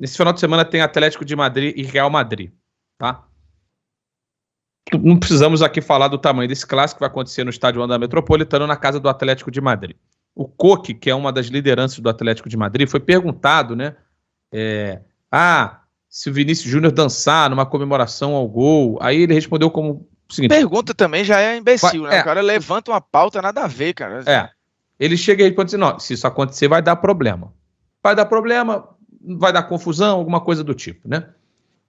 Nesse final de semana tem Atlético de Madrid e Real Madrid, tá? Não precisamos aqui falar do tamanho desse clássico que vai acontecer no estádio Wanda Metropolitano, na casa do Atlético de Madrid. O Koke, que é uma das lideranças do Atlético de Madrid, foi perguntado, né? Se o Vinícius Júnior dançar numa comemoração ao gol, aí ele respondeu como o seguinte... Pergunta também já é imbecil, né? O cara levanta uma pauta, nada a ver, cara. Ele chega e responde assim, não, se isso acontecer vai dar problema. Vai dar problema, vai dar confusão, alguma coisa do tipo, né?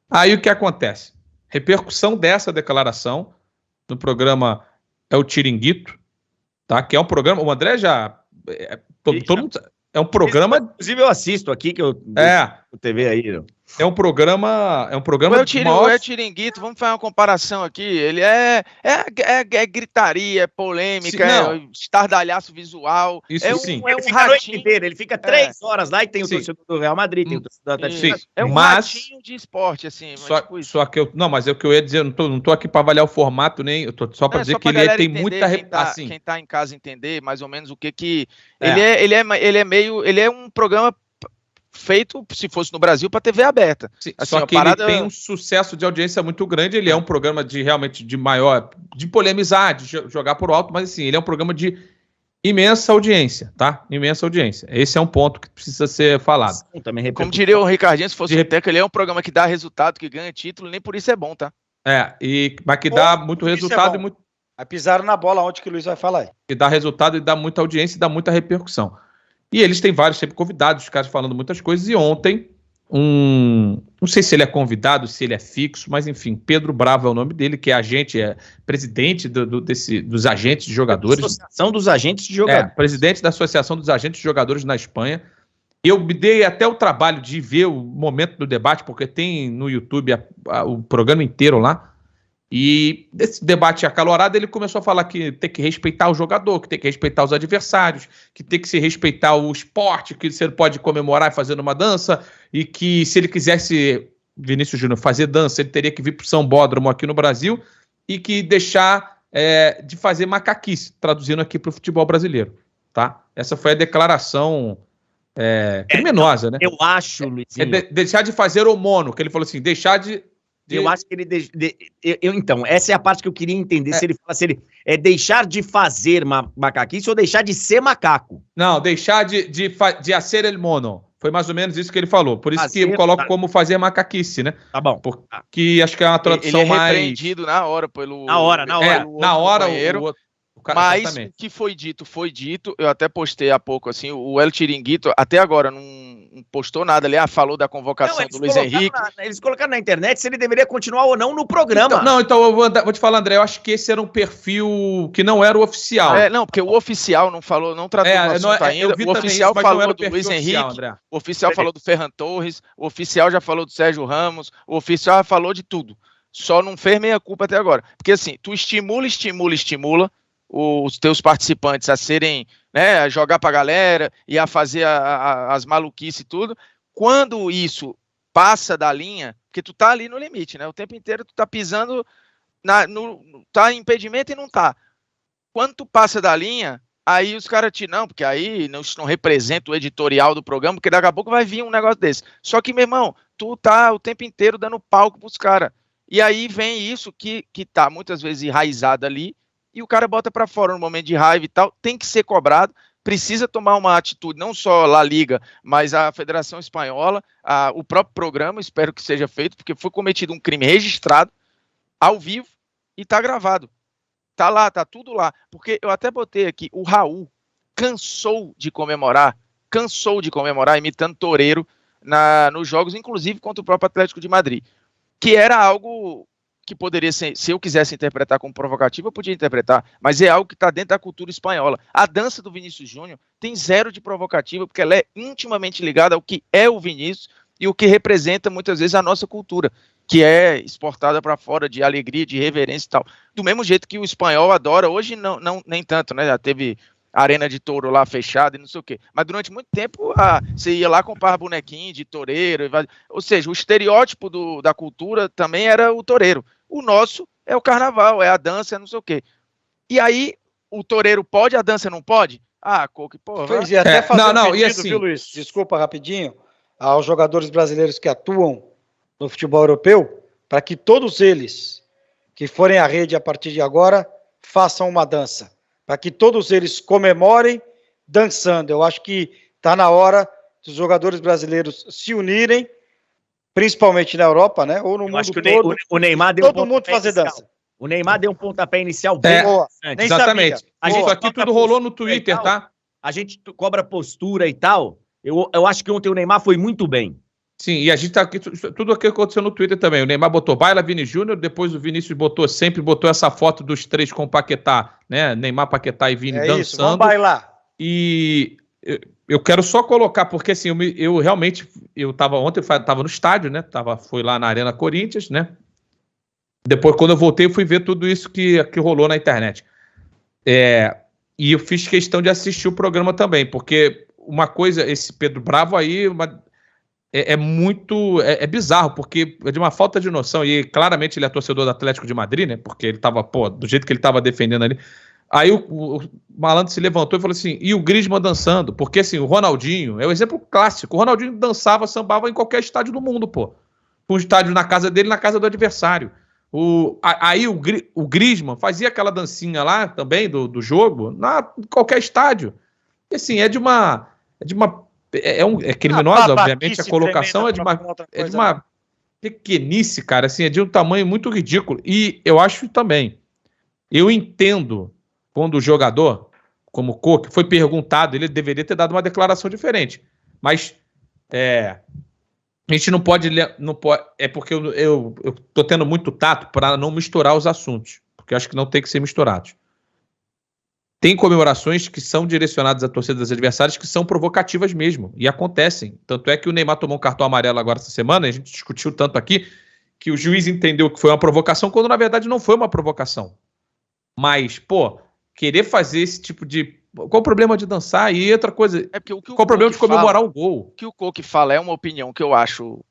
Aí o que acontece? Repercussão dessa declaração no programa É o Tiringuito, tá? Que é um programa... O André já... todo mundo... É um programa... Inclusive eu assisto aqui, que eu... O TV aí, não. É um programa... O É Tiringuito, vamos fazer uma comparação aqui. Ele é gritaria, é polêmica, é estardalhaço visual. Isso sim. Ele fica a noite inteira, ele fica 3 horas lá e tem o torcedor do Real Madrid, tem o torcedor do Atlético. É um ratinho de esporte, assim. Só que mas é o que eu ia dizer, eu não tô aqui para avaliar o formato, nem... Eu tô só para dizer que ele tem muita... Quem tá em casa entender mais ou menos o que... Ele é um programa feito, se fosse no Brasil, para TV aberta. Sim, assim, só que ele tem um sucesso de audiência muito grande, ele é um programa de maior, de polemizar, de jogar por alto, mas assim, ele é um programa de imensa audiência, tá? Imensa audiência. Esse é um ponto que precisa ser falado. Como diria o Ricardinho, se fosse o ele é um programa que dá resultado, que ganha título, nem por isso é bom, tá? Mas que dá muito resultado e muito... Aí pisaram na bola, onde que o Luiz vai falar aí. Que dá resultado e dá muita audiência e dá muita repercussão. E eles têm vários sempre convidados, os caras falando muitas coisas. E ontem, não sei se ele é convidado, se ele é fixo, mas enfim, Pedro Bravo é o nome dele, que é presidente dos agentes de jogadores. Associação dos Agentes de Jogadores. Presidente da Associação dos Agentes de Jogadores na Espanha. Eu me dei até o trabalho de ver o momento do debate, porque tem no YouTube o programa inteiro lá. E esse debate acalorado, ele começou a falar que tem que respeitar o jogador, que tem que respeitar os adversários, que tem que se respeitar o esporte, que você pode comemorar fazendo uma dança, e que se ele quisesse, Vinícius Júnior, fazer dança, ele teria que vir para o São Bódromo aqui no Brasil, e que deixar de fazer macaquice, traduzindo aqui para o futebol brasileiro. Tá? Essa foi a declaração criminosa, né? Eu acho, Luizinho... deixar de fazer o mono, que ele falou assim, deixar de... Eu acho que ele... Então, essa é a parte que eu queria entender. Se ele fala, se ele é deixar de fazer macaquice ou deixar de ser macaco. Não, deixar de ser el mono. Foi mais ou menos isso que ele falou. Por isso que eu coloco como fazer macaquice, né? Tá bom. Porque acho que é uma tradução mais... Ele é repreendido na hora pelo... Na hora. Na hora mas exatamente. O que foi dito. Eu até postei há pouco, assim, o El Tiringuito até agora não postou nada ali, falou da convocação do Luiz Henrique. Eles colocaram na internet se ele deveria continuar ou não no programa. Então eu vou te falar, André, eu acho que esse era um perfil que não era o oficial. Porque o oficial não falou, não tratou do assunto ainda. O oficial falou do Luiz Henrique, André. O oficial falou do Ferran Torres, o oficial já falou do Sérgio Ramos, o oficial já falou de tudo. Só não fez meia culpa até agora. Porque assim, tu estimula os teus participantes a serem, né, a jogar pra galera e a fazer as maluquices e tudo. Quando isso passa da linha, porque tu tá ali no limite, né? O tempo inteiro tu tá pisando, tá em impedimento e não tá. Quando tu passa da linha, aí os caras porque aí não representa o editorial do programa, porque daqui a pouco vai vir um negócio desse. Só que, meu irmão, tu tá o tempo inteiro dando palco pros caras. E aí vem isso que tá muitas vezes enraizado ali, e o cara bota para fora no momento de raiva e tal, tem que ser cobrado, precisa tomar uma atitude, não só La Liga, mas a Federação Espanhola, o próprio programa, espero que seja feito, porque foi cometido um crime registrado, ao vivo, e tá gravado. Tá lá, tá tudo lá. Porque eu até botei aqui, o Raul cansou de comemorar, imitando toureiro nos jogos, inclusive contra o próprio Atlético de Madrid, que era algo... que poderia ser, se eu quisesse interpretar como provocativo, eu podia interpretar, mas é algo que está dentro da cultura espanhola. A dança do Vinícius Júnior tem zero de provocativa, porque ela é intimamente ligada ao que é o Vinícius e o que representa muitas vezes a nossa cultura, que é exportada para fora de alegria, de reverência e tal. Do mesmo jeito que o espanhol adora, hoje não nem tanto, né? Já teve arena de touro lá fechada e não sei o quê. Mas durante muito tempo você ia lá comprar bonequinho de toureiro, ou seja, o estereótipo da cultura também era o toureiro. O nosso é o carnaval, é a dança, é não sei o quê. E aí, o toureiro pode, a dança não pode? Coque, porra. Pois é, até fazer sentido, viu, Luiz? Desculpa, rapidinho. aos jogadores brasileiros que atuam no futebol europeu, para que todos eles que forem à rede a partir de agora façam uma dança, para que todos eles comemorem dançando. Eu acho que está na hora dos jogadores brasileiros se unirem, principalmente na Europa, né? Ou no mundo todo. O Neymar deu todo mundo fazer dança. O Neymar deu um pontapé inicial bem boa. Exatamente. Isso aqui tudo rolou no Twitter, tá? A gente cobra postura e tal. Eu acho que ontem o Neymar foi muito bem. Sim, e a gente tá aqui, tudo aqui aconteceu no Twitter também. O Neymar botou baila, Vini Júnior, depois o Vinícius sempre botou essa foto dos três com o Paquetá, né? Neymar, Paquetá e Vini dançando. Isso, vamos bailar. E eu quero só colocar, porque assim, eu realmente, ontem eu tava no estádio, né? Fui lá na Arena Corinthians, né? Depois, quando eu voltei, eu fui ver tudo isso que rolou na internet. E eu fiz questão de assistir o programa também, porque uma coisa, esse Pedro Bravo aí, é bizarro, porque é de uma falta de noção, e claramente ele é torcedor do Atlético de Madrid, né? Porque ele tava, do jeito que ele tava defendendo ali. Aí o malandro se levantou e falou assim, e o Griezmann dançando? Porque assim, o Ronaldinho, é o exemplo clássico, o Ronaldinho dançava, sambava em qualquer estádio do mundo, um estádio na casa dele, na casa do adversário. Aí o Griezmann fazia aquela dancinha lá também do jogo, em qualquer estádio. E assim, é criminosa, obviamente, a colocação é de uma pequenice, cara, assim, é de um tamanho muito ridículo. E eu acho também, eu entendo quando o jogador, como o Koch, foi perguntado, ele deveria ter dado uma declaração diferente. Mas a gente não pode, é porque eu tô tendo muito tato para não misturar os assuntos, porque eu acho que não tem que ser misturados. Tem comemorações que são direcionadas à torcida dos adversários que são provocativas mesmo, e acontecem. Tanto é que o Neymar tomou um cartão amarelo agora essa semana, a gente discutiu tanto aqui, que o juiz entendeu que foi uma provocação, quando na verdade não foi uma provocação. Mas, querer fazer esse tipo de... Qual o problema de dançar? E outra coisa, qual o problema de comemorar o gol? O que o Koch fala é uma opinião que eu acho...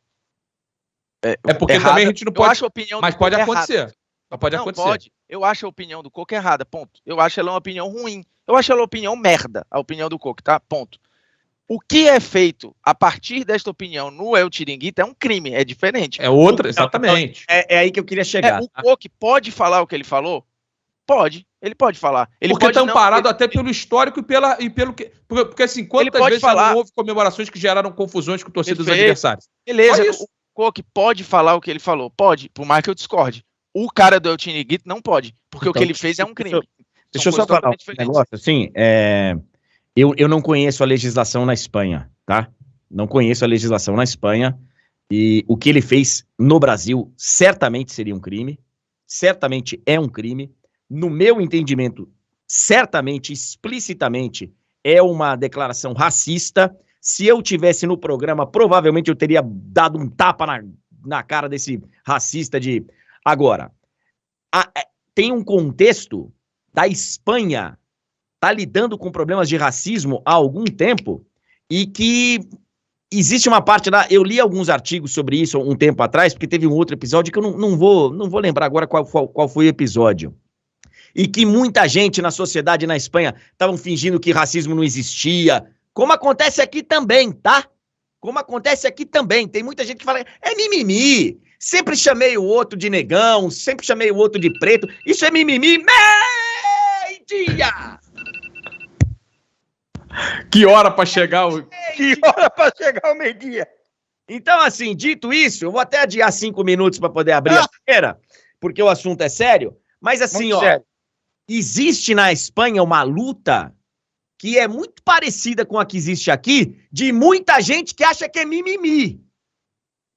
porque errada. Também a gente não pode... Eu acho a opinião mas pode acontecer. Pode acontecer. Pode. Eu acho a opinião do Koch errada, ponto. Eu acho ela uma opinião ruim. Eu acho ela uma opinião merda, a opinião do Koch, tá? Ponto. O que é feito a partir desta opinião no El Chiringuito é um crime, é diferente. É outra, exatamente. É aí que eu queria chegar. O Koch pode falar o que ele falou? Pode. Ele pode falar. Porque está amparado até pelo histórico e pelo que... Porque assim, quantas vezes não houve comemorações que geraram confusões com torcidas dos adversários? Beleza, o Koch pode falar o que ele falou? Pode, por mais que eu discorde. O cara do El Chiringuito não pode, porque o que ele fez é um crime. Deixa eu só falar um negócio, assim, eu não conheço a legislação na Espanha, tá? Não conheço a legislação na Espanha, e o que ele fez no Brasil certamente seria um crime, certamente é um crime. No meu entendimento, certamente, explicitamente, é uma declaração racista. Se eu tivesse no programa, provavelmente eu teria dado um tapa na cara desse racista de... Agora, tem um contexto da Espanha tá lidando com problemas de racismo há algum tempo e que existe uma parte lá... Eu li alguns artigos sobre isso um tempo atrás, porque teve um outro episódio que eu não vou lembrar agora qual foi o episódio. E que muita gente na sociedade na Espanha estavam fingindo que racismo não existia, como acontece aqui também, tá? Como acontece aqui também. Tem muita gente que fala, é mimimi, sempre chamei o outro de negão, sempre chamei o outro de preto, isso é mimimi, meio-dia! Que hora pra chegar o... Que hora pra chegar o meio-dia? Então, assim, dito isso, eu vou até adiar 5 minutos para poder abrir a feira, porque o assunto é sério, mas assim, muito sério. Existe na Espanha uma luta que é muito parecida com a que existe aqui, de muita gente que acha que é mimimi.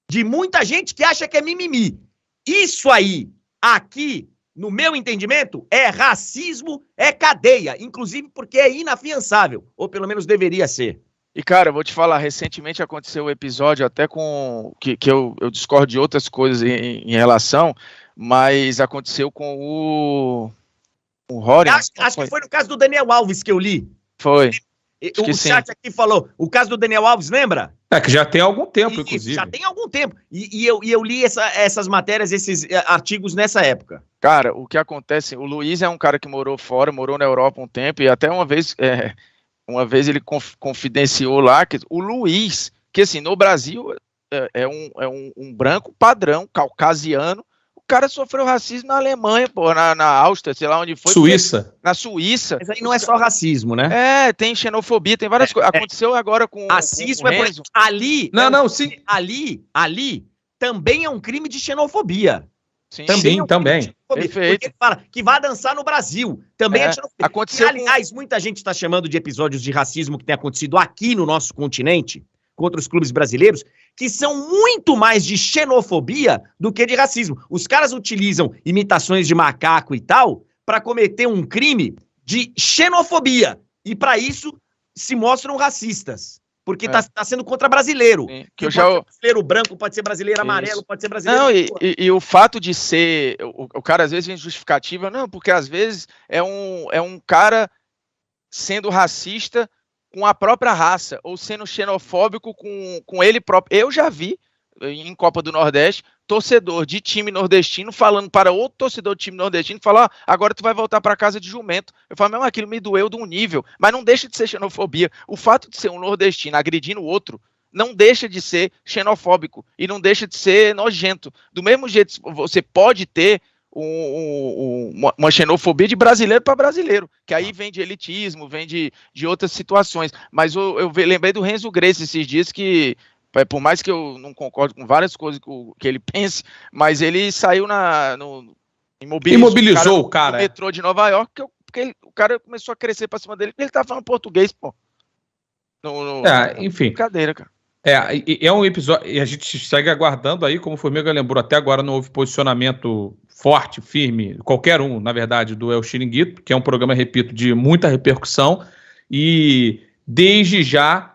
De muita gente que acha que é mimimi. Isso aí, aqui, no meu entendimento, é racismo, é cadeia, inclusive porque é inafiançável, ou pelo menos deveria ser. E, cara, eu vou te falar, recentemente aconteceu um episódio até com... que eu discordo de outras coisas em relação, mas aconteceu com o Rory. Acho que foi no caso do Daniel Alves que eu li. Foi. O chat aqui falou, o caso do Daniel Alves, lembra? Que já tem algum tempo, inclusive. Já tem algum tempo. E eu li essas matérias, esses artigos nessa época. Cara, o que acontece, o Luiz é um cara que morou fora, morou na Europa um tempo, e até uma vez ele confidenciou lá que o Luiz Porque, assim, no Brasil, é um branco padrão, caucasiano. O cara sofreu racismo na Alemanha, pô, na Áustria, sei lá onde foi. Suíça. Na Suíça. Mas aí não é só racismo, né? Tem xenofobia, tem várias coisas. Aconteceu agora com racismo com Renzo. Ali... Sim. Ali também é um crime de xenofobia. Sim, também. Perfeito. Porque fala que vai dançar no Brasil. Também é xenofobia. Aconteceu aliás, muita gente está chamando de episódios de racismo que tem acontecido aqui no nosso continente, contra os clubes brasileiros, que são muito mais de xenofobia do que de racismo. Os caras utilizam imitações de macaco e tal para cometer um crime de xenofobia. E para isso se mostram racistas. Porque tá sendo contra brasileiro. Que brasileiro branco, pode ser brasileiro amarelo, pode ser brasileiro... Não, e o fato de ser... O cara às vezes vem justificativa, não, porque às vezes é um cara sendo racista com a própria raça, ou sendo xenofóbico com ele próprio. Eu já vi, em Copa do Nordeste, torcedor de time nordestino falando para outro torcedor de time nordestino, falar, agora tu vai voltar para casa de jumento. Eu falo, mesmo aquilo me doeu de um nível, mas não deixa de ser xenofobia. O fato de ser um nordestino agredindo o outro, não deixa de ser xenofóbico, e não deixa de ser nojento. Do mesmo jeito, você pode ter uma xenofobia de brasileiro para brasileiro, que aí vem de elitismo, vem de outras situações. Mas eu lembrei do Renzo Gracie esses dias, que por mais que eu não concordo com várias coisas que ele pense, mas ele saiu imobilizou o cara no metrô de Nova York, porque o cara começou a crescer pra cima dele, porque ele tava falando português, pô. Enfim. Brincadeira, cara. É um episódio, e a gente segue aguardando aí, como o Formiga lembrou, até agora não houve posicionamento forte, firme, qualquer um, na verdade, do El Chiringuito, que é um programa, repito, de muita repercussão, e desde já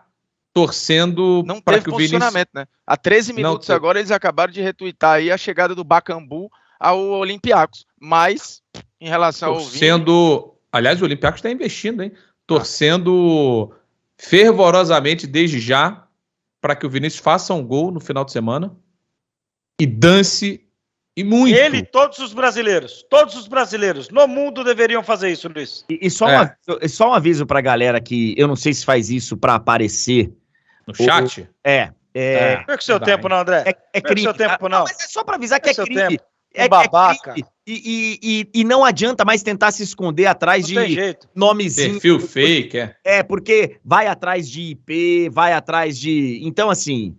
torcendo para que o Vinícius... né? Há 13 minutos agora eles acabaram de retweetar aí a chegada do Bacambu ao Olympiacos, mas em relação ao aliás, o Olympiacos está investindo, hein? Torcendo fervorosamente desde já para que o Vinícius faça um gol no final de semana e dance e muito. Ele e todos os brasileiros no mundo deveriam fazer isso, Luiz. E só um aviso para a galera que eu não sei se faz isso para aparecer no chat? Não é com seu tempo, não, André. É crime. Seu tempo, não. Mas é só para avisar que é crime. Babaca. E não adianta mais tentar se esconder atrás de nomezinho. Perfil fake, porque vai atrás de IP, vai atrás de... Então, assim,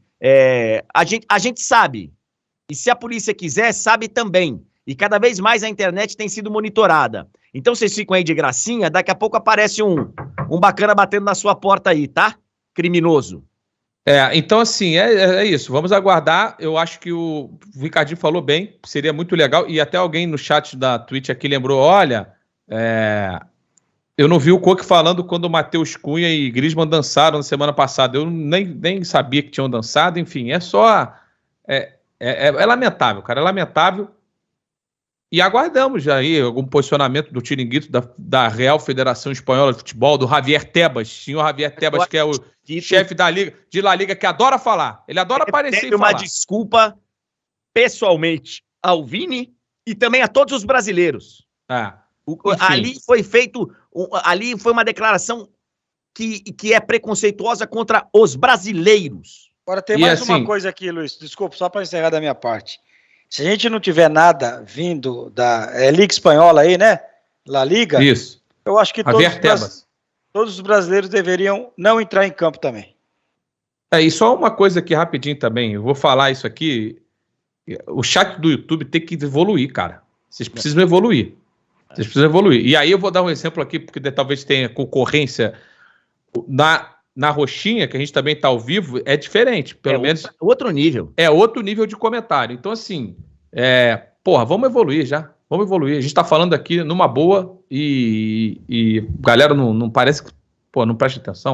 a gente sabe. E se a polícia quiser, sabe também. E cada vez mais a internet tem sido monitorada. Então, vocês ficam aí de gracinha, daqui a pouco aparece um bacana batendo na sua porta aí, tá? Criminoso. Então assim, é isso, vamos aguardar. Eu acho que o Ricardinho falou bem, seria muito legal, e até alguém no chat da Twitch aqui lembrou, olha, eu não vi o Coque falando quando o Matheus Cunha e Griezmann dançaram na semana passada, eu nem sabia que tinham dançado, enfim, é lamentável, cara, é lamentável, e aguardamos aí algum posicionamento do Chiringuito, da Real Federação Espanhola de Futebol, do Javier Tebas, senhor Javier Tebas, que é o chefe de La Liga, que adora falar. Ele adora aparecer e falar. Uma desculpa pessoalmente ao Vini e também a todos os brasileiros. Ali foi uma declaração que é preconceituosa contra os brasileiros. Agora tem mais uma coisa aqui, Luiz. Desculpa, só para encerrar da minha parte. Se a gente não tiver nada vindo da Liga Espanhola aí, né? La Liga. Isso. Eu acho que todos os brasileiros deveriam não entrar em campo também. E só uma coisa aqui rapidinho também. Eu vou falar isso aqui. O chat do YouTube tem que evoluir, cara. Vocês precisam evoluir. E aí eu vou dar um exemplo aqui, porque talvez tenha concorrência na roxinha, que a gente também está ao vivo, é diferente. Pelo menos. Outro nível. É outro nível de comentário. Então, assim, vamos evoluir já. Vamos evoluir. A gente está falando aqui numa boa e galera não parece que, não presta atenção.